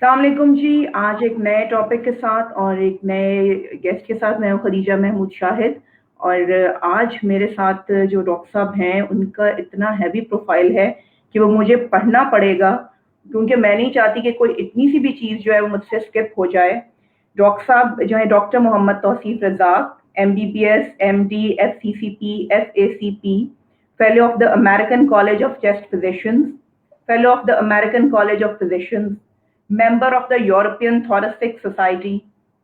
अस्सलाम वालेकुम जी। आज एक नए टॉपिक के साथ और एक नए गेस्ट के साथ मैं हूं खदीजा महमूद शाहिद। और आज मेरे साथ जो डॉक्टर साहब हैं उनका इतना हैवी प्रोफाइल है कि वो मुझे पढ़ना पड़ेगा, क्योंकि मैं नहीं चाहती कि कोई इतनी सी भी चीज़ जो है वो मुझसे स्किप हो जाए। डॉक्टर साहब जो है doctor Mohammed Tauseef Razak, MBBS, MD, FCCP, FACP, fellow of the American College of Chest Physicians, fellow of the American College of Physicians, member of the European Thoracic Society,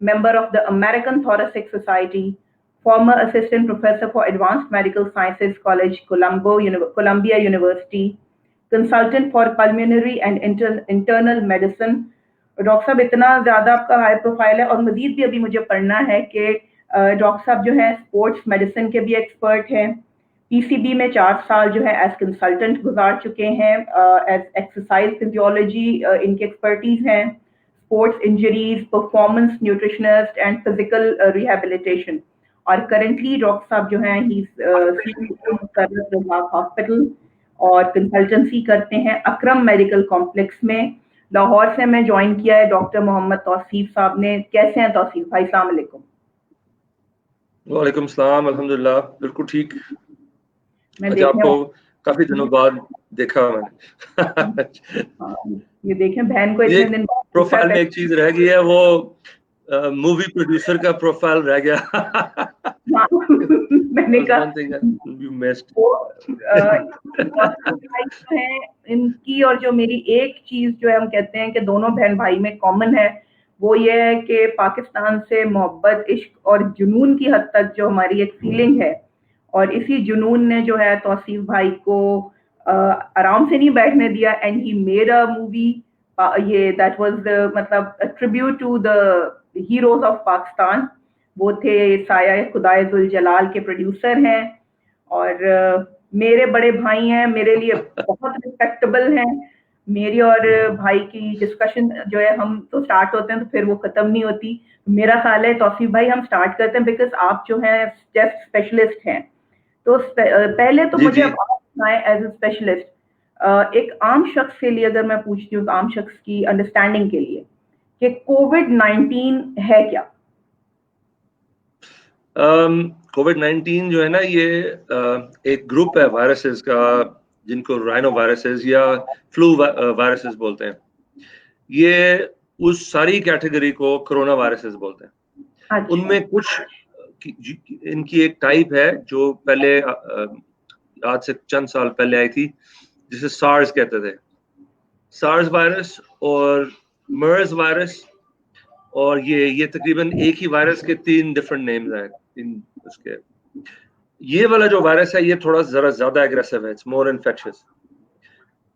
member of the American Thoracic Society, former assistant professor for Advanced Medical Sciences College, Columbia University, consultant for pulmonary and internal medicine। Doctor साहब इतना ज़्यादा आपका high profile है और मज़ीद भी अभी मुझे पढ़ना है कि डॉक्टर साहब जो है स्पोर्ट्स मेडिसिन के भी एक्सपर्ट हैं। PCB में 4 साल जो है एज कंसल्टेंट गुजार चुके हैं। एज एक्सरसाइज फिजियोलॉजी इनकी एक्सपर्टीज हैं, sports injuries, performance nutritionist and physical rehabilitation. और करेंटली डॉक्टर साहब जो हैं ही हॉस्पिटल और कंसल्टेंसी करते हैं अकरम मेडिकल कॉम्प्लेक्स में। लाहौर से मैं ज्वाइन किया है डॉक्टर मोहम्मद तौसीफ साहब ने। कैसे हैं तौसीफ भाई? अस्सलाम वालेकुम। वालेकुम सलाम, अल्हम्दुलिल्लाह बिल्कुल ठीक। मैं आज देखने आपको काफी दिनों बाद देखा मैंने। ये देखें बहन को ये इतने दिन बाद देखा प्रोफाइल में एक चीज रह गई है, वो मूवी प्रोड्यूसर का प्रोफाइल रह गया। हाँ, मैंने That's कहा one thing that you missed. वो है इनकी। और जो मेरी एक चीज जो है हम कहते हैं कि दोनों बहन भाई में कॉमन है, वो ये है कि पाकिस्तान से मोहब्बत, इश्क और जुनून की हद तक जो हमारी एक फीलिंग है, और इसी जुनून ने जो है तौसीफ भाई को आराम से नहीं बैठने दिया। And he made a movie, ये दैट वाज द मतलब tribute to the heroes of Pakistan. वो थे साया खुदाए जुल जलाल के प्रोड्यूसर हैं और मेरे बड़े भाई हैं, मेरे लिए बहुत रिस्पेक्टेबल हैं। मेरी और भाई की डिस्कशन जो है हम तो स्टार्ट होते हैं तो फिर वो खत्म नहीं होती। मेरा ख्याल है तौसीफ भाई हम स्टार्ट करते हैं, बिकॉज आप जो हैं चेस्ट स्पेशलिस्ट हैं। तो पहले तो जी मुझे जी। अब आप बताएं एज ए स्पेशलिस्ट, एक आम शख्स के लिए अगर मैं पूछती हूँ तो आम शख्स की अंडरस्टैंडिंग के लिए कि कोविड-19 है क्या? कोविड-19 जो है ना, ये एक ग्रुप है वायरसेस का, जिनको राइनो वायरसेस या फ्लू वायरसेस बोलते हैं। ये उस सारी कैटेगरी को कोरोना वायरसेस बोलते हैं। अच्छा। उनमें कुछ इनकी एक टाइप है जो पहले आज से चंद साल पहले आई थी, जिसे सार्स कहते थे। सार्स वायरस और मर्स वायरस, और ये तकरीबन एक ही वायरस के 3 डिफरेंट नेम्स हैं इन उसके। ये वाला जो वायरस है ये थोड़ा जरा ज्यादा एग्रेसिव है, इट्स मोर इन्फेक्शियस।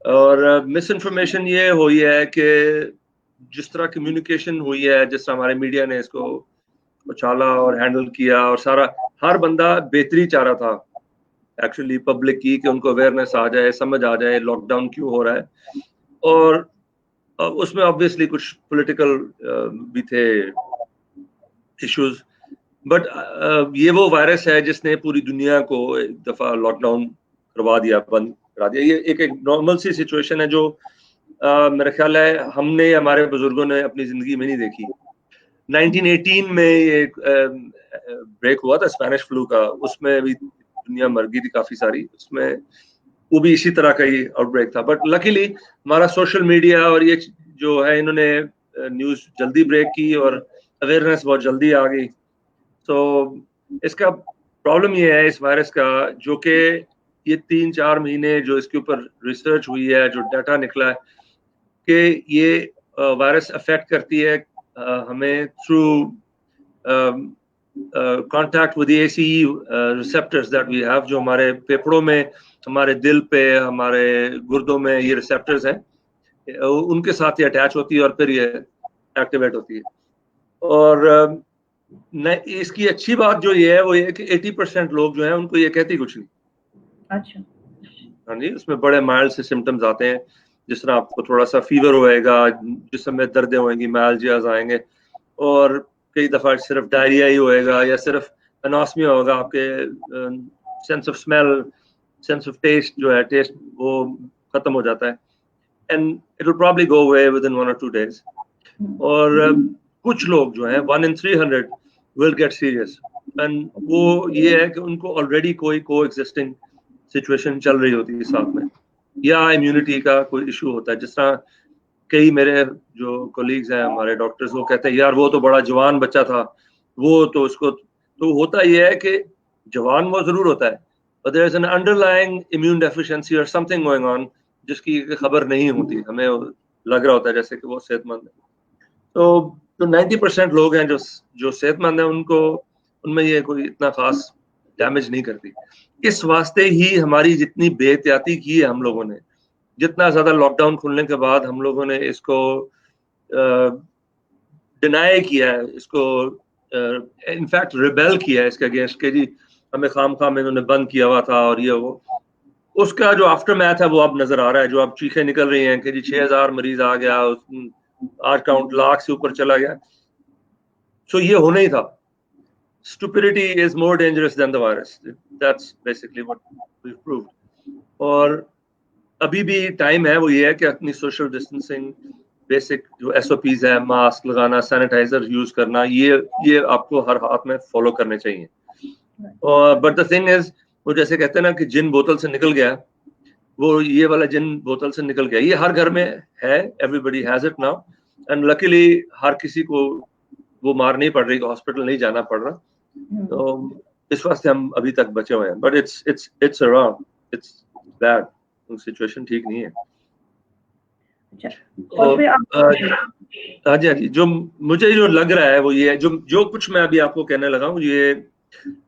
और मिस इन्फॉर्मेशन ये हुई है कि जिस तरह कम्युनिकेशन हुई है, जिस तरह हमारे मीडिया ने इसको उछाला और हैंडल किया, और सारा हर बंदा बेहतरी चाह रहा था एक्चुअली पब्लिक की, कि उनको अवेयरनेस आ जाए, समझ आ जाए लॉकडाउन क्यों हो रहा है। और उसमें ऑब्वियसली कुछ पॉलिटिकल भी थे इश्यूज, बट ये वो वायरस है जिसने पूरी दुनिया को एक दफा लॉकडाउन करवा दिया, बंद करा दिया। ये एक नॉर्मल सी सिचुएशन है जो मेरा ख्याल है हमने, हमारे बुजुर्गों ने अपनी जिंदगी में नहीं देखी। 1918 में ये ब्रेक हुआ था स्पेनिश फ्लू का, उसमें भी दुनिया मर गई थी काफी सारी, उसमें वो भी इसी तरह का ही आउटब्रेक था। बट लकीली हमारा सोशल मीडिया और ये जो है, इन्होंने न्यूज जल्दी ब्रेक की और अवेयरनेस बहुत जल्दी आ गई। तो इसका प्रॉब्लम ये है इस वायरस का, जो कि ये 3-4 महीने जो इसके ऊपर रिसर्च हुई है, जो डाटा निकला है कि ये वायरस अफेक्ट करती है हमें through contact with ACE receptors that we have, जो हमारे फेफड़ों में, हमारे दिल पे, हमारे गुर्दों में ये रिसेप्टर्स हैं, उनके साथ ये अटैच होती है और फिर ये एक्टिवेट होती है। और इसकी अच्छी बात जो ये है वो ये कि 80% लोग जो हैं उनको ये कहती कुछ नहीं। अच्छा। हाँ जी, उसमें बड़े माइल्ड से सिम्टम्स आते हैं, जिस तरह आपको थोड़ा सा फीवर होएगा, जिसम में दर्दें होंगी, माइल्जियाज आएंगे, और कई दफा सिर्फ डायरिया ही होएगा, या सिर्फ एनोस्मिया होगा। आपके sense of smell, sense of taste जो है, टेस्ट वो खत्म हो जाता है, and it will probably go away within 1 or 2 days। और कुछ लोग जो हैं 1 in 300 will get serious, and वो ये है कि उनको ऑलरेडी कोई को एग्जिस्टिंग सिचुएशन चल रही होती है साथ में, या इम्यूनिटी का कोई इशू होता है। जिस तरह कई मेरे जो कोलीग्स हैं हमारे डॉक्टर्स, वो कहते हैं यार वो तो बड़ा जवान बच्चा था, वो तो उसको, तो होता ये है कि जवान वो जरूर होता है, but there is an underlying immune deficiency or something going on जिसकी खबर नहीं होती, हमें लग रहा होता है जैसे कि वो सेहतमंद है। तो 90% लोग हैं जो सेहतमंद है, उनको उनमें ये कोई इतना खास डैमेज नहीं करती। इस वास्ते ही हमारी जितनी बेहतियाती की है हम लोगों ने, जितना ज्यादा लॉकडाउन खुलने के बाद हम लोगों ने इसको डिनाई किया है, इसको इनफैक्ट रिबेल किया है इसके अगेंस्ट के जी हमें खाम में इन्होंने बंद किया हुआ था और ये वो, उसका जो आफ्टर मैथ है वो अब नजर आ रहा है। जो अब चीखें निकल रही हैं कि जी 6000 मरीज आ गया, आज काउंट लाख से ऊपर चला गया, सो ये होना ही था। Stupidity is more dangerous than the virus. That's basically what we've proved. और अभी भी टाइम है, वो ये है कि अपनी सोशल डिस्टेंसिंग, बेसिक जो SOPs है, मास्क लगाना, सैनिटाइजर यूज करना, ये आपको हर हाथ में फॉलो करने चाहिए। और बट द थिंग इज, वो जैसे कहते हैं ना कि जिन बोतल से निकल गया, वो ये वाला जिन बोतल से निकल गया, ये हर घर में है, everybody has it now, and luckily हर किसी को वो मार नहीं पड़ रही, हॉस्पिटल नहीं जाना पड़ रहा। तो इस वास्ते हम अभी तक बचे हुए हैं, but it's around, it's bad, situation ठीक नहीं है। हाँ जी, जो मुझे जो लग रहा है वो ये है, जो कुछ मैं अभी आपको कहने लगा हूँ, ये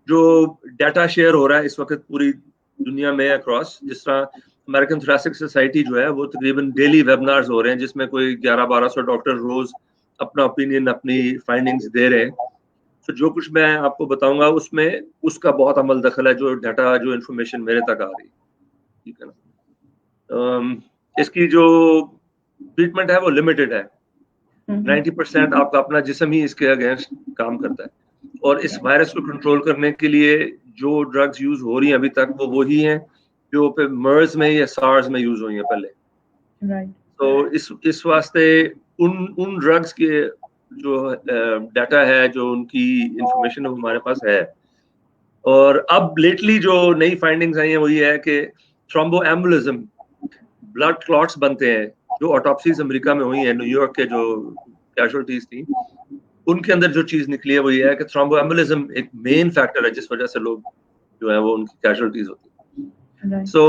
जो डाटा शेयर हो रहा है इस वक्त पूरी दुनिया में अक्रॉस, जिस तरह अमेरिकन थोरेसिक सोसाइटी जो है वो तकरीबन डेली वेबिनार्स हो रहे हैं, जिसमें कोई 1100-1200 डॉक्टर रोज अपना ओपिनियन, अपनी फाइंडिंग्स दे रहे हैं। तो जो कुछ मैं आपको बताऊंगा उसमें उसका बहुत अमल दखल है, जो डाटा, जो इन्फॉर्मेशन मेरे तक आ रही है, ठीक है ना। इसकी जो ट्रीटमेंट है वो लिमिटेड है। 90% आपका अपना जिस्म ही इसके अगेंस्ट काम करता है, और इस वायरस को कंट्रोल करने के लिए जो ड्रग्स यूज हो रही हैं अभी तक, वो वही हैं जो पे मर्स में या सार्स में यूज हुई हैं पहले। तो इस वास्ते उन ड्रग्स के जो डाटा है, जो उनकी इंफॉर्मेशन हमारे पास है। और अब लेटली जो नई फाइंडिंग्स आई हैं वो ये है कि थ्रोम्बोएम्बोलिज्म, ब्लड क्लॉट्स बनते हैं, जो ऑटोप्सीज अमेरिका में हुई हैं, न्यूयॉर्क के जो कैजुअलिटीज थी उनके अंदर जो चीज निकली है वो ये है कि थ्रोम्बोएम्बोलिज्म एक मेन फैक्टर है जिस वजह से लोग जो है वो उनकी कैजुअलिटीज होती है। So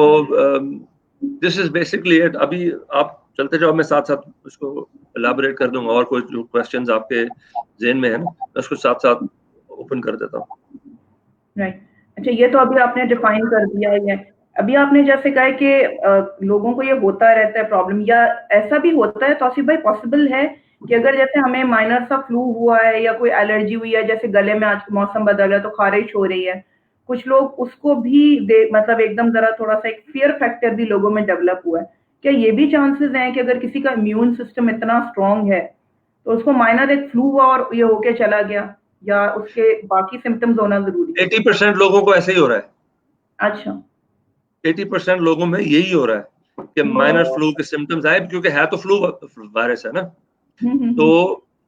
this is basically it. अभी आप चलते जाओ, मैं साथ साथ उसको एलाबोरेट कर दूंगा, और कोई जो क्वेश्चंस आपके ज़हन में है ना, मैं उसको साथ साथ ओपन कर देता हूँ। राइट, अच्छा, ये तो अभी आपने डिफाइन कर दिया है। अभी आपने जैसे कहा कि लोगों को ये होता रहता है प्रॉब्लम, या ऐसा भी होता है तौसीफ भाई, पॉसिबल है कि अगर जैसे हमें माइनर सा फ्लू हुआ है या कोई एलर्जी हुई है, जैसे गले में आज मौसम बदल है तो खारिश हो रही है, कुछ लोग उसको भी मतलब एकदम जरा थोड़ा सा एक फियर फैक्टर भी लोगों में डेवलप हुआ है, क्या ये भी चांसेस हैं कि अगर किसी का इम्यून सिस्टम इतना स्ट्रांग है तो उसको माइनर एक फ्लू हुआ और ये होके चला गया, या उसके बाकी सिम्टम्स होना जरूरी है? 80% लोगों को ऐसे ही हो रहा है। अच्छा, 80% लोगों में यही हो रहा है कि माइनर फ्लू के सिम्टम्स आए, क्योंकि है तो फ्लू वायरस है ना। तो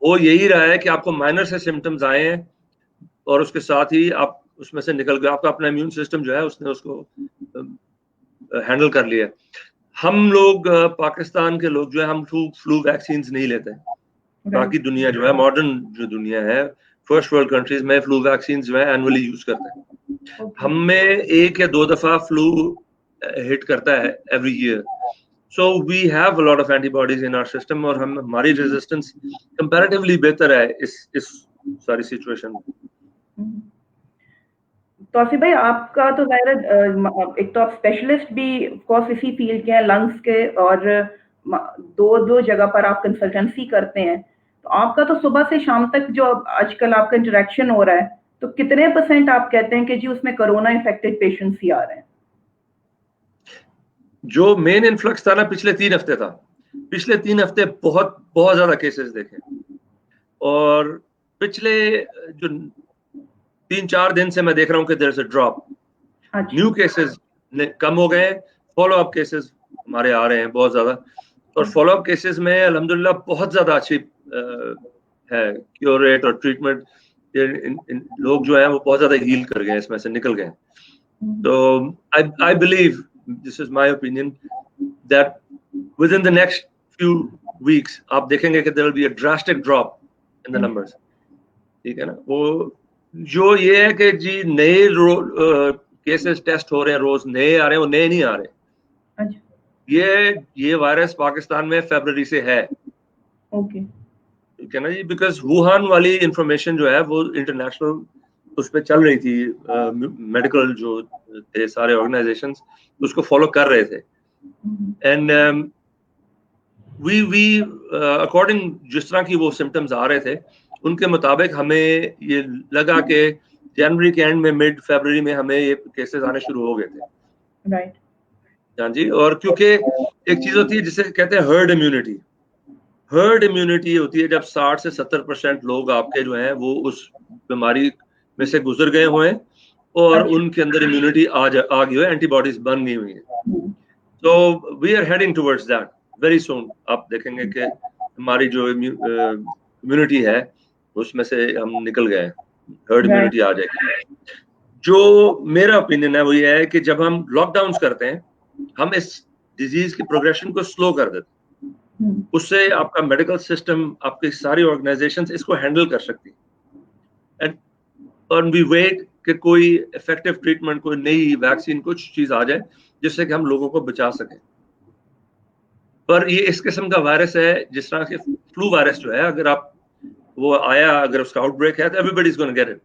वो यही रहा है कि आपको माइनर से सिम्टम्स आए हैं और उसके साथ ही आप उसमें से निकल गए, आपका अपना इम्यून सिस्टम जो है उसने उसको हैंडल कर लिया। हम लोग पाकिस्तान के लोग जो है, हम फ्लू वैक्सीन नहीं लेते। बाकी दुनिया जो है, मॉडर्न जो दुनिया है, फर्स्ट वर्ल्ड कंट्रीज में फ्लू वैक्सीन जो है एनुअली यूज करते हैं। हम में 1 या 2 दफा फ्लू हिट करता है every year, so we have a lot of antibodies in our system, और हमारी रेजिस्टेंस कंपैरेटिवली बेहतर है इस सारी सिचुएशन में। तौसीफ भाई, आपका तो जाहिर एक तो आप स्पेशलिस्ट भी ऑफकोर्स इसी फील्ड के हैं, लंग्स के, और दो जगह पर आप कंसल्टेंसी करते हैं, तो आपका तो सुबह से शाम तक जो आजकल आपका इंटरेक्शन हो रहा है, तो कितने % आप कहते हैं कि जी उसमें कोरोना इन्फेक्टेड पेशेंट्स ही आ रहे हैं? जो मेन इन्फ्लक्स था ना, पिछले 3 हफ्ते था। पिछले 3 हफ्ते बहुत बहुत ज्यादा केसेस देखे, और पिछले जो 3-4 दिन से मैं देख रहा हूँ कि there is a drop. New cases कम हो गए, फॉलो अप केसेस हमारे आ रहे हैं बहुत ज्यादा, और फॉलो अप केसेस में अल्हम्दुलिल्लाह बहुत ज्यादा अच्छी है क्योर रेट और ट्रीटमेंट, लोग जो है वो बहुत ज्यादा हील कर गए, इसमें से निकल गए। तो I believe, this is my opinion, that within the next few weeks आप देखेंगे कि there will be a drastic drop in the numbers. ठीक है ना, वो जो ये है कि जी नए केसेस टेस्ट हो रहे हैं, रोज नए आ रहे हैं, वो नए नहीं आ रहे। अच्छा, ये वायरस पाकिस्तान में फरवरी से है। ओके, ठीक है ना जी, बिकॉज वुहान वाली इंफॉर्मेशन जो है वो इंटरनेशनल उस पर चल रही थी, मेडिकल जो थे सारे ऑर्गेनाइजेशंस उसको फॉलो कर रहे थे। एंड वी अकॉर्डिंग जिस तरह की वो सिम्टम्स आ रहे थे उनके मुताबिक हमें ये लगा कि जनवरी के एंड में, मिड फरवरी में हमें ये केसेस आने शुरू हो गए थे। राइट, हाँ जी, और क्योंकि एक चीज होती है जिसे कहते हैं हर्ड इम्यूनिटी। हर्ड इम्यूनिटी होती है जब 60 से 70% लोग आपके जो हैं वो उस बीमारी में से गुजर गए हुए हैं और अच्छा, उनके अंदर इम्यूनिटी आ गई है, एंटीबॉडीज बन गई हुई है। तो we are heading towards that very soon. आप देखेंगे कि हमारी जो इम्यूनिटी है उसमें से हम निकल गए, हर्ड राइट, इम्यूनिटी आ जाएगी। जो मेरा ओपिनियन है वो ये है कि जब हम लॉकडाउन करते हैं हम इस डिजीज की प्रोग्रेशन को स्लो कर देते हैं। उससे आपका मेडिकल सिस्टम, आपकी सारी ऑर्गेनाइजेशंस इसको हैंडल कर सकती है। एंड वी वेट कि कोई इफेक्टिव ट्रीटमेंट, कोई नई वैक्सीन, कुछ चीज आ जाए जिससे कि हम लोगों को बचा सकें। पर ये इस किस्म का वायरस है, जिस तरह के फ्लू वायरस जो है, अगर आप वो आया, अगर उसका आउटब्रेक है तो everybody is gonna get it.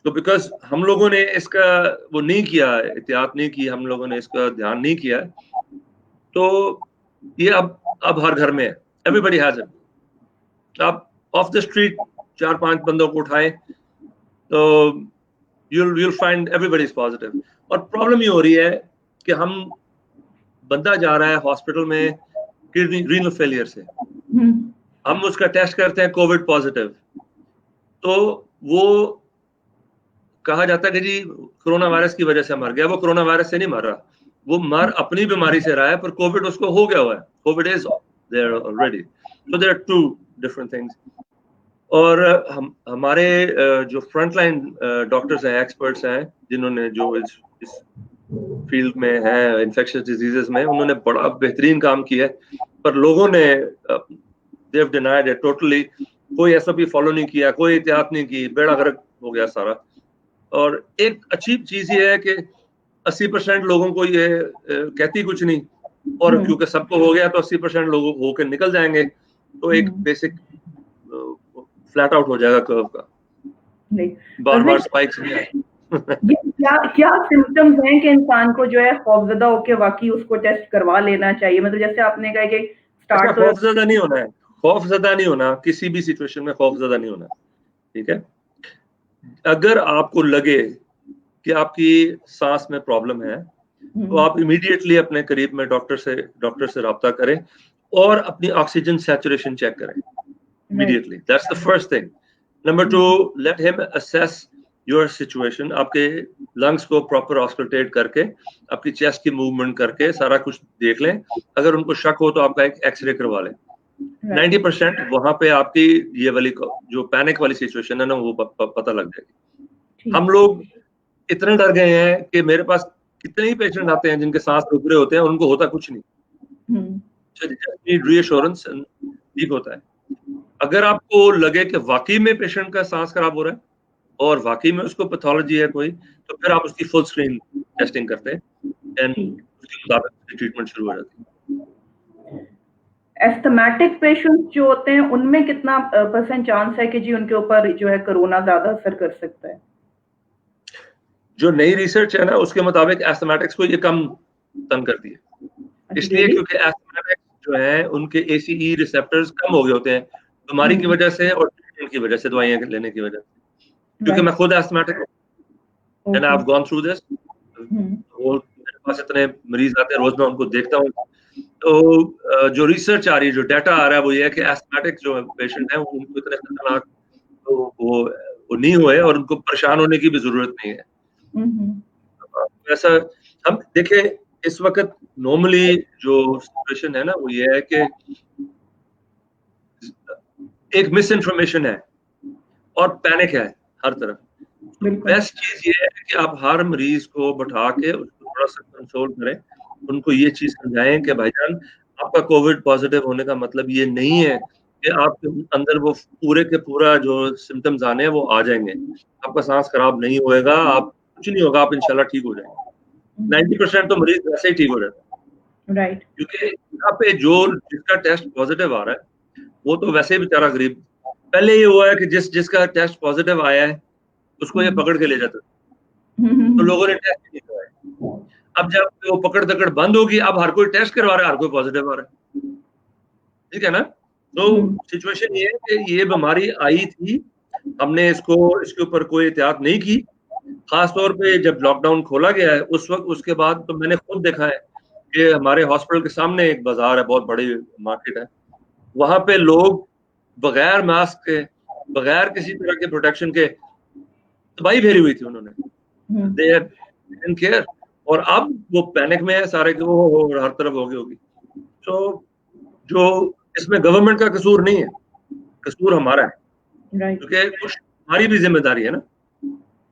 तो बिकॉज हम लोगों ने इसका वो नहीं किया, एहतियात नहीं की, हम लोगों ने इसका ध्यान नहीं किया, तो ये अब हर घर में है, एवरीबॉडी हैज इट। आप ऑफ द स्ट्रीट 4-5 बंदों को उठाएं तो you'll find everybody is positive। और प्रॉब्लम ये हो रही है कि बंदा जा रहा है हॉस्पिटल में किडनी रीनल फेलियर से, हम उसका टेस्ट करते हैं कोविड पॉजिटिव, तो वो कहा जाता है कि जी कोरोना वायरस की वजह से मर गया। वो कोरोना वायरस से नहीं मर रहा, वो मर अपनी बीमारी से रहा है, पर कोविड उसको हो गया हुआ है, COVID is there already. So there are two different things. और हमारे जो फ्रंटलाइन डॉक्टर्स हैं, एक्सपर्ट्स हैं, जिन्होंने जो इस फील्ड में है इन्फेक्शियस डिजीजेस में, उन्होंने बड़ा बेहतरीन काम किया है, पर लोगों ने they have denied it totally. कोई एसओपी फॉलो नहीं किया, कोई एहतियात नहीं की, बेड़ा गर्क हो गया सारा। और एक अच्छी चीज ये है कि 80% लोगों को ये कहती कुछ नहीं, और क्योंकि सबको हो गया तो 80% लोग होकर निकल जाएंगे, तो एक बेसिक फ्लैट आउट हो जाएगा कर्व का, बार बार स्पाइक्स नहीं आए। ये क्या क्या सिम्टम्स हैं कि इंसान को जो है खौफजदा होके वाकई उसको टेस्ट करवा लेना चाहिए? मतलब जैसे आपने कहा कि स्टार्ट तो खौफजदा नहीं होना है, खौफजदा नहीं होना, किसी भी सिचुएशन में खौफजदा नहीं होना। ठीक है, अगर आपको लगे कि आपकी सांस में प्रॉब्लम है तो आप इमीडिएटली अपने करीब में डॉक्टर से राब्ता करें और अपनी ऑक्सीजन सैचुरेशन चेक करें immediately. That's the first thing. Number 2, let him assess your situation. आपके लंग्स को प्रॉपर ऑस्कल्टेट करके, आपकी चेस्ट की मूवमेंट करके सारा कुछ देख लें। अगर उनको शक हो तो आपका एक एक्सरे करवा लें। 90% वहां पे आपकी ये वाली जो पैनिक वाली सिचुएशन है ना, वो पता लग जाएगी। हम लोग इतने डर गए हैं कि मेरे पास कितने ही पेशेंट आते हैं जिनके सांस रुक रहे होते हैं, उनको होता कुछ नहीं। रीअश्योरेंस ठीक होता है। अगर आपको लगे कि वाकई में पेशेंट का सांस खराब हो रहा है और वाकई में उसको पैथोलॉजी है कोई, तो फिर आप उसकी फुल स्क्रीन टेस्टिंग करते हैं एंड उसके मुताबिक ट्रीटमेंट शुरू हो जाती है। एस्थमेटिक पेशेंट्स जो होते हैं उनमें कितना % चांस है कि जी उनके ऊपर जो है कोरोना ज्यादा असर कर सकता है? जो नई रिसर्च है ना, उसके मुताबिक एस्थमेटिक्स को ये कम तंग करती है। इसलिए क्योंकि एस्थमेटिक्स जो है उनके ACE रिसेप्टर्स कम हो गए होते हैं बीमारी की वजह से और ट्रीटमेंट की वजह से, दवाइयां लेने की वजह से। क्योंकि मैं खुद एस्थमेटिक हूं and I have gone through this. वो मेरे पास इतने मरीज आते हैं रोज, मैं उनको देखता हूँ। तो जो रिसर्च आ रही है, जो डाटा आ रहा है, वो ये है कि एस्थमेटिक जो पेशेंट है उनको इतने खतरनाक तो वो नहीं हुए और उनको परेशान होने की भी जरूरत नहीं है। ऐसा हम देखें इस वक्त नॉर्मली जो सिचुएशन है ना, वो ये है कि एक मिस इन्फॉर्मेशन है और पैनिक है हर तरफ। बेस्ट चीज ये है कि आप हर मरीज को बैठा के उसको थोड़ा सा कंसोल करें, उनको ये चीज समझाएं कि भाईजान आपका कोविड पॉजिटिव होने का मतलब ये नहीं है कि आपके अंदर वो पूरे के पूरा जो सिम्टम्स आने हैं वो आ जाएंगे, आपका सांस खराब नहीं होएगा, आप कुछ नहीं होगा, आप इंशाल्लाह ठीक हो जाएंगे। 90% तो मरीज वैसे ही ठीक हो जाता है, राइट, क्योंकि यहाँ पे जो जिसका टेस्ट पॉजिटिव आ रहा है वो तो वैसे ही बेचारा गरीब, पहले ये हुआ है कि जिसका टेस्ट पॉजिटिव आया है उसको ये पकड़ के ले जाते, तो लोगों ने टेस्ट नहीं करवाया। अब जब वो पकड़ दकड़ बंद होगी, अब हर कोई टेस्ट करवा रहा है, हर कोई पॉजिटिव आ रहा है, ठीक है ना। तो सिचुएशन ये है कि ये बीमारी आई थी, हमने इसके ऊपर कोई एहतियात नहीं की, खास तौर पे जब लॉकडाउन खोला गया है उस वक्त, उसके बाद तो मैंने खुद देखा है कि हमारे हॉस्पिटल के सामने एक बाजार है, बहुत बड़ी मार्केट है, वहां पे लोग बगैर मास्क के, बगैर किसी तरह के प्रोटेक्शन के तबाही फेरी हुई थी उन्होंने, दे डिडंट केयर। और अब वो पैनिक में है सारे के, वो हर तरफ होगी होगी। तो जो इसमें गवर्नमेंट का कसूर नहीं है, कसूर हमारा है, क्योंकि कुछ हमारी भी जिम्मेदारी है ना।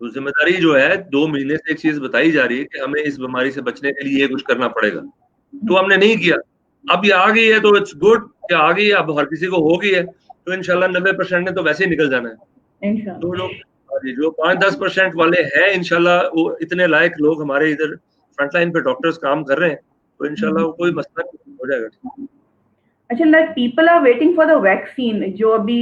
तो जिम्मेदारी जो है 2 महीने से एक चीज बताई जा रही है कि हमें इस बीमारी से बचने के लिए ये कुछ करना पड़ेगा, तो हमने नहीं किया। अब ये आ गई है तो इट्स गुड कि आ गई है, अब हर किसी को हो गई है, तो इंशाल्लाह 90% ने तो वैसे ही निकल जाना है। तो जो 5-10% वाले हैं, इंशाल्लाह वो इतने लायक लोग हमारे इधर फ्रंटलाइन पे डॉक्टर्स काम कर रहे हैं, तो इंशाल्लाह वो कोई मसला नहीं, हो जाएगा। अच्छा, like people are waiting for the vaccine, जो अभी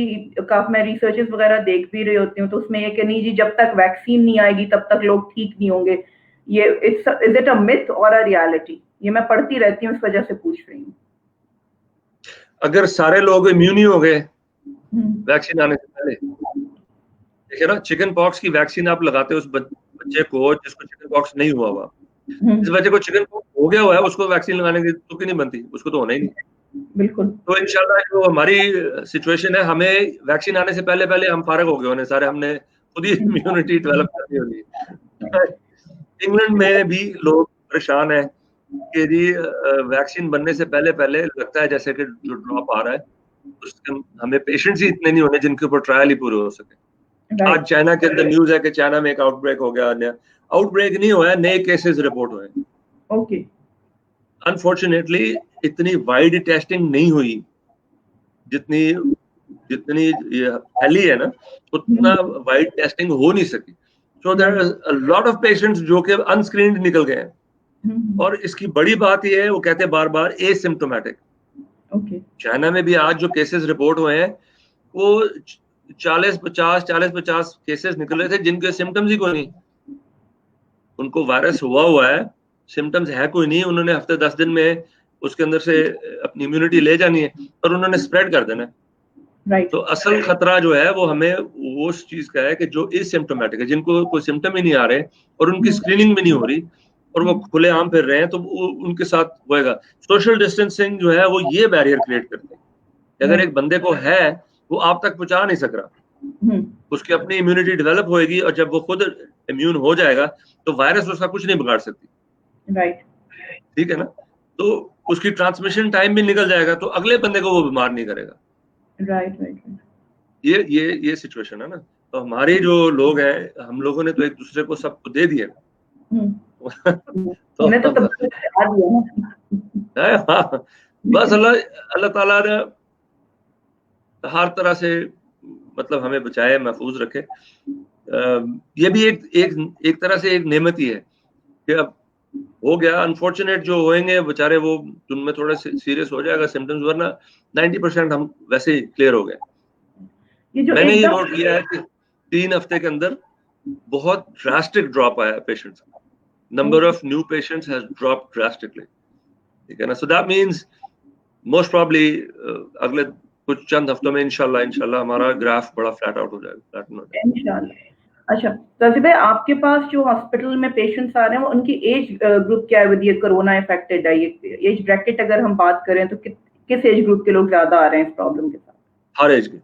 काफी मैं रिसर्चेस वगैरह देख भी रही होती हूँ, तो उसमें ये कि नहीं जी, जब तक वैक्सीन नहीं आएगी तब तक लोग ठीक नहीं होंगे। ये इज इट अ मिथ और अ रियलिटी? ये मैं पढ़ती रहती हूँ, इस वजह से पूछ रही हूँ। अगर सारे लोग इम्यून ही हो गए वैक्सीन आने से पहले, देखिए ना, चिकन पॉक्स की वैक्सीन आप लगाते हो उस बच्चे को जिसको चिकन पॉक्स नहीं हुआ हुआ, इस बच्चे को चिकन पॉक्स हो गया हुआ है, उसको वैक्सीन लगाने की तो नहीं बनती, उसको तो होना ही नहीं। बिल्कुल। तो इंशाल्लाह जो हमारी सिचुएशन है, हमें वैक्सीन आने से पहले पहले हम फारग हो गए होने सारे, हमने खुद ही इम्यूनिटी डेवलप कर दी होगी। इंग्लैंड में भी लोग परेशान है कि जी वैक्सीन बनने से पहले पहले लगता है जैसे कि जो ड्रॉप आ रहा है उसके हमें पेशेंट्स ही इतने नहीं होने जिनके ऊपर ट्रायल ही पूरे हो सके। आज चाइना के अंदर न्यूज है कि चाइना में एक आउटब्रेक हो गया, आउटब्रेक नहीं हुआ है, नए केसेस रिपोर्ट हुए। ओके। अनफॉर्चुनेटली इतनी वाइड टेस्टिंग नहीं हुई, जितनी जितनी फैली है ना, उतना वाइड टेस्टिंग हो नहीं सकी। So there are a lot of patients जो कि अनस्क्रीन्ड निकल गए हैं। और इसकी बड़ी बात यह है, वो कहते हैं बार बार एसिम्प्टोमेटिक। चाइना में भी आज जो केसेस रिपोर्ट हुए हैं वो 40-50 केसेस निकले थे जिनके सिम्टम्स ही कोई नहीं, उनको वायरस हुआ है, सिम्टम्स है कोई नहीं, उन्होंने हफ्ते 10 दिन में उसके अंदर से अपनी इम्यूनिटी ले जानी है और उन्होंने स्प्रेड कर देना है। तो असल खतरा जो है वो हमें वो उस चीज का है कि जो एसिम्प्टोमेटिक है, जिनको कोई सिम्टम ही नहीं आ रहे और उनकी स्क्रीनिंग भी नहीं हो रही और वो खुले आम फिर रहे हैं, तो उनके साथ होएगा। सोशल डिस्टेंसिंग जो है वो ये बैरियर क्रिएट करती है। अगर एक बंदे को है वो आप तक पहुंचा नहीं सक रहा, उसकी अपनी इम्यूनिटी डेवलप होएगी और जब वो खुद इम्यून हो जाएगा तो वायरस उसका कुछ नहीं बिगाड़ सकती। राइट, ठीक है ना। तो उसकी ट्रांसमिशन टाइम भी निकल जाएगा, तो अगले बंदे को वो बीमार नहीं करेगा। Right right. ये सिचुएशन है ना। तो हमारे जो लोग हैं, हम लोगों ने तो एक दूसरे को सबको दे दिया तो हमने तो सब कुछ दिया ना। बस अल्लाह ताला ने हर तरह से मतलब हमें बचाए, महफूज रखे। ये भी एक तरह से एक नेमत ही है कि अब हो गया। अनफॉर्चुनेट जो होंगे बेचारे, वो उनमें थोड़ा सीरियस हो जाएगा सिम्टम्स, वरना 90% हम वैसे ही क्लियर हो गए। मैंने ये नोट किया है कि 3 हफ्ते के अंदर बहुत ड्रास्टिक ड्रॉप आया patients, number of new patients has dropped drastically, ठीक है ना। So that means most probably अगले कुछ चंद हफ्तों में इंशाल्लाह हमारा ग्राफ बड़ा फ्लैट आउट हो जाएगा इंशाल्लाह। अच्छा ताज़ी भाई, आपके पास जो हॉस्पिटल में पेशेंट्स आ रहे हैं वो उनकी एज ग्रुप क्या है विद ये कोरोना इफेक्टेड है? ये एज ब्रैकेट अगर हम बात करें तो किस एज ग्रुप के लोग ज्यादा आ रहे हैं इस प्रॉब्लम के साथ? हर एज के।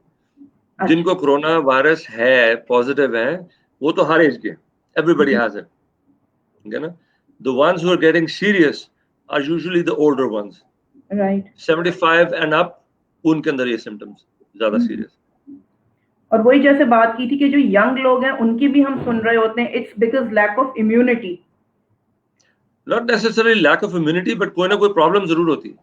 जिनको कोरोना वायरस है, पॉजिटिव है, वो तो हर एज के, एवरीबॉडी हैज इट, ठीक है ना। The ones who are getting serious are usually the older ones, right, 75 and up, उनके अंदर ये सिम्टम्स ज्यादा सीरियस। और वही जैसे बात की थी कि जो यंग लोग हैं उनकी भी हम सुन रहे होते हैं, it's because lack of immunity. Not necessary lack of immunity, but कोई ना कोई प्रॉब्लम जरूर होती है।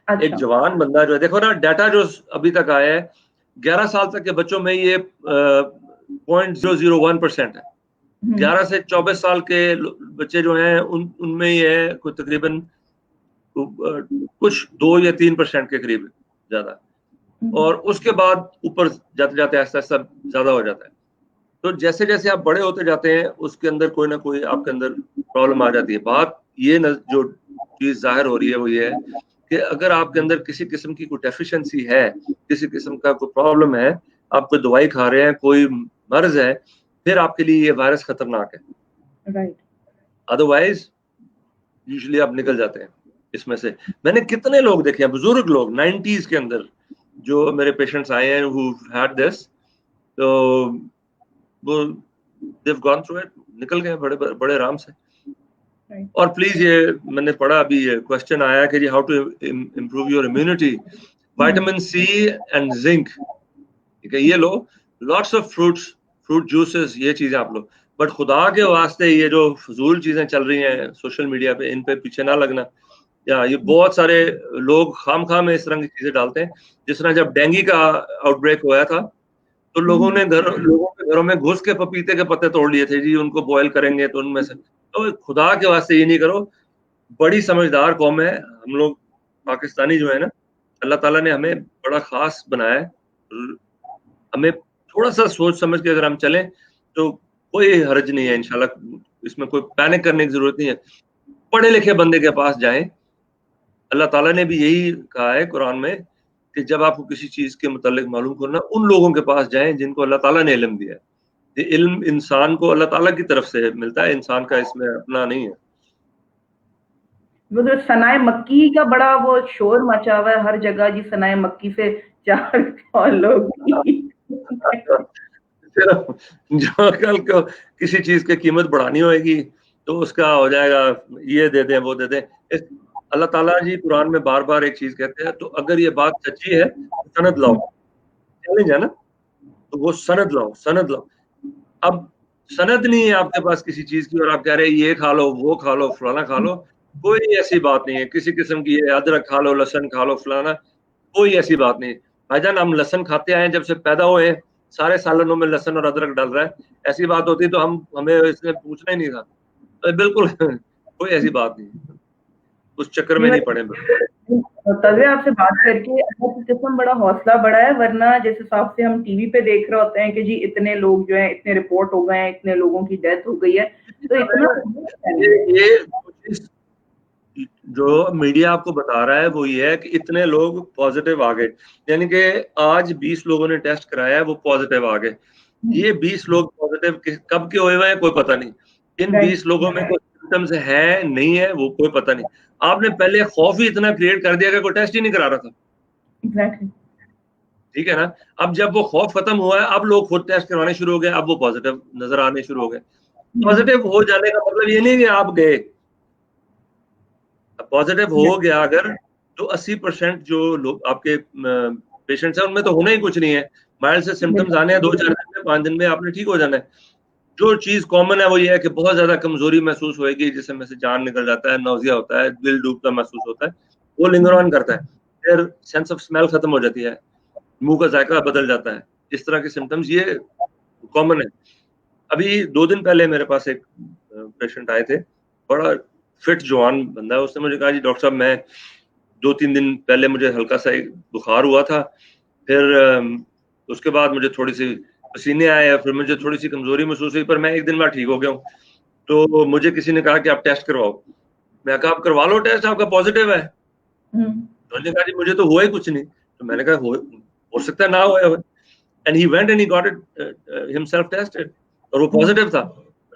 एक अच्छा। जवान बंदा जो है, देखो ना डाटा जो अभी तक आया है, 11 साल तक के बच्चों में ये 0.001% है। 11 से 24 साल के बच्चे जो हैं उनमें ये है कोई तकरीबन कुछ 2 या 3% के करीब ज्यादा, और उसके बाद ऊपर जाते जाते ऐसा ऐसा ज्यादा हो जाता है। तो जैसे जैसे आप बड़े होते जाते हैं उसके अंदर कोई ना कोई आपके अंदर प्रॉब्लम आ जाती है। बात ये जो चीज जाहिर हो रही है वो ये है कि अगर आपके अंदर किसी किस्म की कोई डेफिशिएंसी है, किसी किस्म का कोई प्रॉब्लम है, आप कोई दवाई खा रहे हैं, कोई मर्ज है, फिर आपके लिए ये वायरस खतरनाक है। राइट। अदरवाइज यूजुअली आप निकल जाते हैं इसमें से। मैंने कितने लोग देखे हैं, बुजुर्ग लोग 90s के अंदर जो मेरे पेशेंट्स आए हैं हु हैड दिस, तो वो they've gone through it, निकल गए बड़े बड़े आराम से। और प्लीज ये मैंने पढ़ा अभी ये क्वेश्चन आया कि जी how to improve your immunity, vitamin C and zinc, ठीक है, ये लो, lots of fruits, fruit juices, ये चीजें आप लो। बट खुदा के वास्ते ये जो फजूल चीजें चल रही हैं सोशल मीडिया पे, इन पे पीछे ना लगना। या ये बहुत सारे लोग खाम में इस तरह की चीजें डालते हैं। जिस तरह जब डेंगू का आउटब्रेक हुआ था तो लोगों के घरों में घुस के पपीते के पत्ते तोड़ लिए थे जी, उनको बॉयल करेंगे तो उनमें से। तो खुदा के वास्ते ये नहीं करो। बड़ी समझदार कौम है हम लोग पाकिस्तानी जो है ना, अल्लाह ताला ने हमें बड़ा खास बनाया है। हमें थोड़ा सा सोच समझ के अगर हम चलें तो कोई हर्ज नहीं है इंशाल्लाह, इसमें कोई पैनिक करने की जरूरत नहीं है। पढ़े लिखे बंदे के पास जाएं, अल्लाह ताला ने भी यही कहा है कुरान में कि जब आपको किसी चीज के मुतालिक मालूम करना, उन लोगों के पास जाएं जिनको अल्लाह ताला ने इल्म दिया है। ये इल्म इंसान को अल्लाह ताला की तरफ से मिलता है, इंसान का इसमें अपना नहीं है। वो जो सनाए मक्की का बड़ा वो शोर मचा हुआ है हर जगह जी, सनाए मक्की से 4 लोग सिर्फ जो कल को किसी चीज की कीमत बढ़ानी होगी तो उसका हो जाएगा, ये दे दें वो दे दें। अल्लाह ताला जी कुरान में बार बार एक चीज कहते हैं, तो अगर ये बात सच्ची है तो सनद लाओ, चैलेंज है ना, तो वो सनद लाओ, सनद लाओ। अब सनद नहीं है आपके पास किसी चीज की और आप कह रहे हैं ये खा लो, वो खा लो, फलाना खा लो, कोई ऐसी बात नहीं है। किसी किस्म की ये अदरक खा लो, लहसन खा लो, फलाना, कोई ऐसी बात नहीं। भाईजान हम लहसन खाते आए जब से पैदा हुए, सारे सालनों में लहसन और अदरक डल रहा है। ऐसी बात होती तो हमें इसमें पूछना ही नहीं था। तो बिल्कुल कोई ऐसी बात नहीं, उस चक्कर में नहीं पड़े। तलवे आपसे बात करके अल्लाह की कसम बड़ा हौसला बढ़ा है, वरना जिस हिसाब से हम टीवी पे देख रहे होते हैं कि जी इतने लोग जो हैं, इतने रिपोर्ट हो गए हैं, इतने लोगों की डेथ हो गई है, तो इतना ये जो मीडिया आपको बता रहा है वो ये है कि इतने लोग पॉजिटिव आ गए, यानी कि आज 20 लोगों ने टेस्ट कराया है वो पॉजिटिव आ गए। ये 20 लोग पॉजिटिव कब के हुए हैं कोई पता नहीं। इन 20 लोगों में कोई सिम्टम्स है नहीं है वो कोई पता नहीं। आपने पहले खौफ ही इतना क्रिएट कर दिया कि कोई टेस्ट ही नहीं करा रहा था। एग्जैक्टली। ठीक है ना, अब जब वो खौफ खत्म हुआ है अब लोग खुद टेस्ट करवाने शुरू हो गए, अब वो पॉजिटिव नजर आने शुरू हो गए। पॉजिटिव हो जाने का मतलब ये नहीं कि आप गए, पॉजिटिव हो गया अगर तो 80% जो लोग आपके पेशेंट्स हैं उनमें तो होना ही कुछ नहीं है। माइल्ड से सिम्टम्स आने हैं 2-4 दिन में, 5 दिन में आपने ठीक हो जाना है। जो चीज कॉमन है वो ये है कि बहुत ज्यादा कमजोरी महसूस होगी, जिसमें से जान निकल जाता है, नौजिया होता है, दिल डूबता महसूस होता है, वो लिंगर ऑन करता है, फिर सेंस ऑफ स्मेल खत्म हो जाती है, मुंह का जायका बदल जाता है, इस तरह के सिम्टम्स ये कॉमन है। अभी 2 दिन पहले मेरे पास एक पेशेंट आए थे, बड़ा फिट जवान बंदा है। उसने मुझे कहा जी डॉक्टर साहब मैं 2-3 दिन पहले मुझे हल्का सा एक बुखार हुआ था, फिर उसके बाद मुझे थोड़ी सी पसीने आए, फिर मुझे थोड़ी सी कमजोरी महसूस हुई, पर मैं 1 दिन बाद ठीक हो गया हूँ। तो मुझे किसी ने कहा कि आप टेस्ट करवाओ। मैं कहा आप करवा लो टेस्ट, आपका पॉजिटिव है। तो उन्होंने कहा जी मुझे तो हुआ ही कुछ नहीं। तो मैंने कहा हो सकता है ना हुआ है। And he went and he got it himself tested और वो पॉजिटिव था।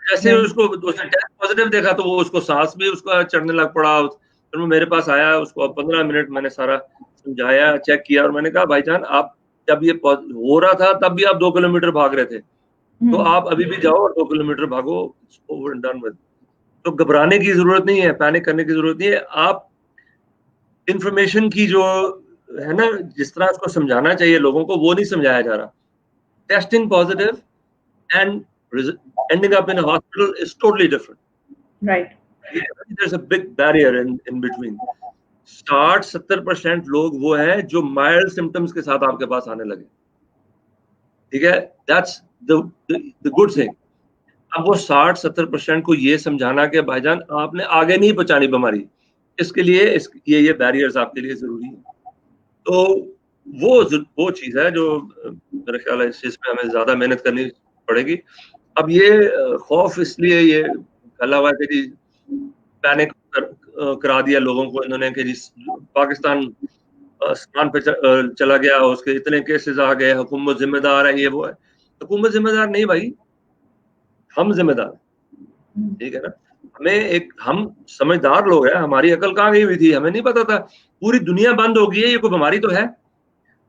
जैसे ही उसको उसने टेस्ट पॉजिटिव देखा तो वो उसको सांस भी उसका चढ़ने लग पड़ा। फिर वो मेरे पास आया, उसको 15 मिनट मैंने सारा समझाया, चेक किया, और मैंने कहा भाईजान आप जब ये हो रहा था तब भी आप 2 किलोमीटर भाग रहे थे, तो आप अभी भी जाओ और 2 किलोमीटर भागो, ओवर एंड डन विद। तो घबराने की जरूरत नहीं है, पैनिक करने की जरूरत नहीं है। आप इंफॉर्मेशन की जो है ना, जिस तरह उसको समझाना चाहिए लोगों को, वो नहीं समझाया जा रहा। testing positive and ending up in a hospital is totally different. Right. There's a big barrier in between. 60-70% लोग वो हैं जो माइल्ड सिम्टम्स के साथ आपके पास आने लगे, ठीक है, दैट्स द गुड थिंग। अब वो 60-70% को ये समझाना कि भाईजान आपने आगे नहीं पहुंचानी बीमारी, इसके लिए ये बैरियर्स आपके लिए जरूरी है। तो वो चीज है जो मेरे ख्याल है इस चीज में हमें ज्यादा मेहनत करनी पड़ेगी। अब ये खौफ इसलिए ये फैला हुआ है कि पैनिक करा दिया लोगों को इन्होंने कि पाकिस्तान आसमान पे चला गया, उसके इतने केसेस आ गए, हुकूमत जिम्मेदार है, ये वो है। हुकूमत जिम्मेदार नहीं भाई, हम जिम्मेदार, ठीक है ना। हम समझदार लोग हैं, हमारी अकल कहाँ गई हुई थी, हमें नहीं पता था पूरी दुनिया बंद हो गई है, ये कोई बीमारी तो है।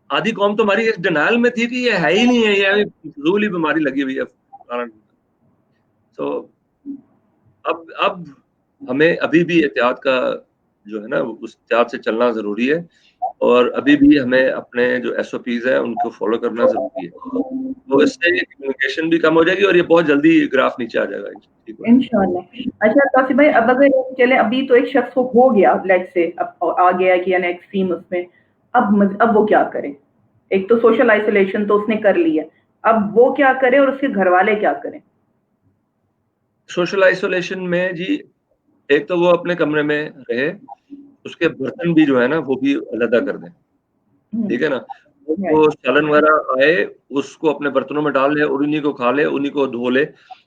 आधी कौम तो हमारी इस डिनायल में थी कि ये है ही नहीं है, ये फजूल ही बीमारी लगी हुई है। तो अब हमें अभी भी एहतियात का जो है ना उस एहतियात से चलना जरूरी है, और अभी भी हमें अपने जो SOPs है उनको फॉलो करना जरूरी है। तो इससे कम्युनिकेशन भी कम हो जाएगी और ये बहुत जल्दी ग्राफ नीचे आ जाएगा इंशाल्लाह। अच्छा तौसीफ भाई, अब अगर चले, अभी तो एक शख्स को हो गया, लेट्स से अब आ गया कि यानी एक्सट्रीम उसमें, अब वो क्या करे? एक तो सोशल आइसोलेशन तो उसने कर लिया, अब वो क्या करे और उसके घर वाले क्या करें? सोशल आइसोलेशन में जी, एक तो वो अपने कमरे में रहे, उसके बर्तन भी जो है ना वो भी अलग कर दें, ठीक है ना। वो सालन वगैरह आए उसको अपने बर्तनों में डाल ले और उन्हीं को खा ले, उन्हीं को धो ले।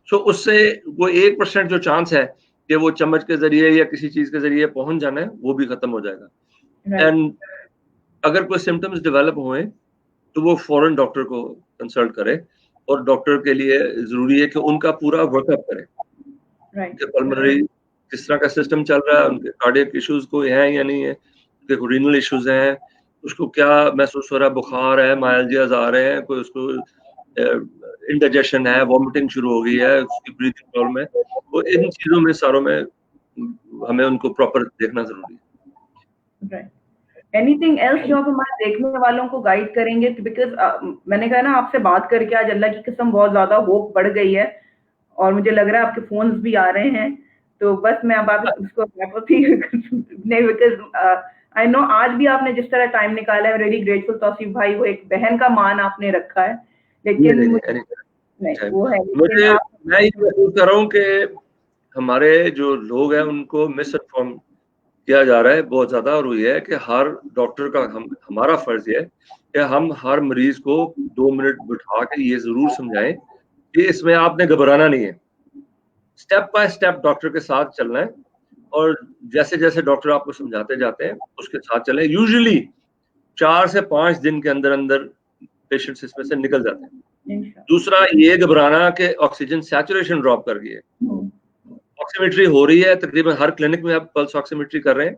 सो उससे वो 1% जो चांस है कि वो चम्मच के जरिए या किसी चीज के जरिए पहुंच जाना है वो भी खत्म हो जाएगा। एंड अगर कोई सिम्टम्स डेवलप हुए तो वो फौरन डॉक्टर को कंसल्ट करे, और डॉक्टर के लिए जरूरी है कि उनका पूरा वर्कअप करे, उनके पल्मोनरी किस तरह का सिस्टम चल रहा है, उनके कार्डियक इश्यूज कोई है या नहीं है, उनके रीनल इश्यूज हैं, उसको क्या महसूस हो रहा है, बुखार है, माइल्जियाज आ रहे हैं, कोई उसको इंडाइजेशन है, वॉमिटिंग शुरू हो गई है, उसकी ब्रीथिंग प्रॉब्लम है, तो इन चीजों में सारों में हमें उनको प्रॉपर देखना जरूरी है। एनीथिंग एल्स जो आप हमारे देखने वालों को गाइड करेंगे? बिकॉज मैंने कहा ना, आपसे बात करके आज अल्लाह की कसम बहुत ज्यादा होप बढ़ गई है, और मुझे लग रहा है आपके फोन्स भी आ रहे हैं, तो बस मैं अब आप इसको नहीं, बिकॉज आई नो आज भी आपने जिस तरह टाइम निकाला है, रियली ग्रेटफुल तौसीफ भाई, वो एक बहन का मान आपने रखा है, लेकिन नहीं वो है, मुझे मैं ये महसूस कर रहा हूँ कि हमारे जो लोग हैं उनको मिस इन्फॉर्म किया जा रहा है बहुत ज्यादा, और ये है कि हर डॉक्टर का हमारा फर्ज है कि हम हर मरीज को 2 मिनट बिठा के ये जरूर समझाएं कि इसमें आपने घबराना नहीं है, स्टेप बाय स्टेप डॉक्टर के साथ चलना है, और जैसे जैसे डॉक्टर आपको समझाते जाते हैं उसके साथ चलें। यूजुअली 4 से 5 दिन के अंदर अंदर पेशेंट्स इसमें से निकल जाते हैं। दूसरा ये घबराना कि ऑक्सीजन सैचुरेशन ड्रॉप कर गई है, ऑक्सीमेट्री हो रही है, तकरीबन हर क्लिनिक में आप पल्स ऑक्सीमेट्री कर रहे हैं।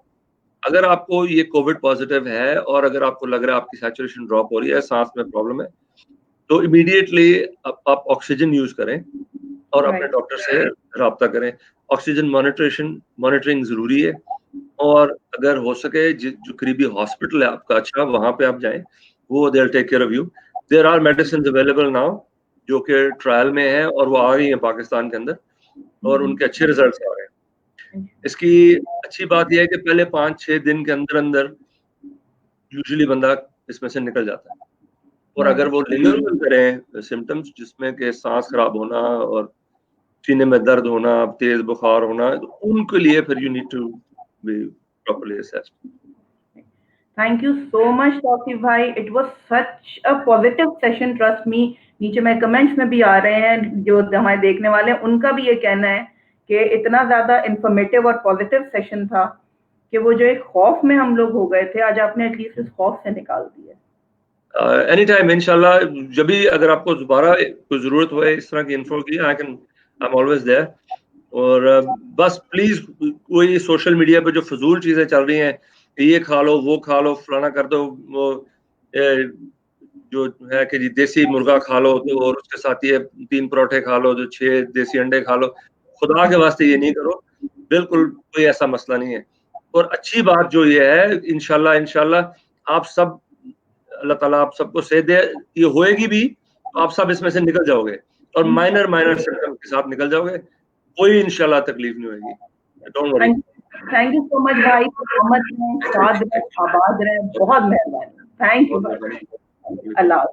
अगर आपको ये कोविड पॉजिटिव है और अगर आपको लग रहा है आपकी सैचुरेशन ड्रॉप हो रही है, सांस में प्रॉब्लम है, तो इमीडिएटली आप ऑक्सीजन यूज करें और अपने डॉक्टर से रब्ता करें। ऑक्सीजन मॉनिटरिंग जरूरी है, और अगर हो सके जो करीबी हॉस्पिटल है आपका, अच्छा वहां पे आप जाएं, वो they will take care of you. There are medicine available now जो कि ट्रायल में है और वो आ गई है पाकिस्तान के अंदर, और उनके अच्छे रिजल्ट्स आ रहे हैं। इसकी अच्छी बात यह है कि पहले 5-6 दिन के अंदर अंदर यूजुअली बंदा इसमें से निकल जाता है, और अगर वो लिंगर करें सिम्टम्स जिसमें कि सांस खराब होना और सीने में दर्द होना, तेज बुखार होना, तो उनके लिए फिर you need to be properly assessed. Thank you so much Tauseef भाई, it was such a positive session, trust me. नीचे में कमेंट्स में भी आ रहे हैं जो हमारे देखने वाले हैं, उनका भी ये कहना है कि इतना ज्यादा इंफॉर्मेटिव और पॉजिटिव सेशन था कि वो जो एक खौफ में हम लोग हो गए थे, आज आपने एटलीस्ट इस खौफ से निकाल दिया। एनी टाइम इंशाल्लाह, जब भी अगर आपको दोबारा कोई जरूरत हो इस तरह की इन्फो की, आई एम ऑलवेज देयर। और बस प्लीज कोई सोशल मीडिया पे जो फजूल चीजें चल रही हैं, ये खा लो, वो खा लो, फलाना कर दो, वो जो है कि जी देसी मुर्गा खा लो तो, और उसके साथ ये 3 परोठे खा लो, जो 6 देसी अंडे खा लो, खुदा के वास्ते ये नहीं करो, बिल्कुल कोई ऐसा मसला नहीं है। और अच्छी बात जो ये है, इंशाल्लाह आप सब, अल्लाह ताला आप सबको सेहत दे, ये होएगी भी, तो आप सब इसमें से निकल जाओगे और माइनर सिम्टम के साथ निकल जाओगे, कोई इंशाल्लाह तकलीफ नहीं होगी, don't worry. Thank you so much भाई, शाद रहे, आबाद रहे, बहुत मेहरबानी, थैंक यू भाई, अल्लाह।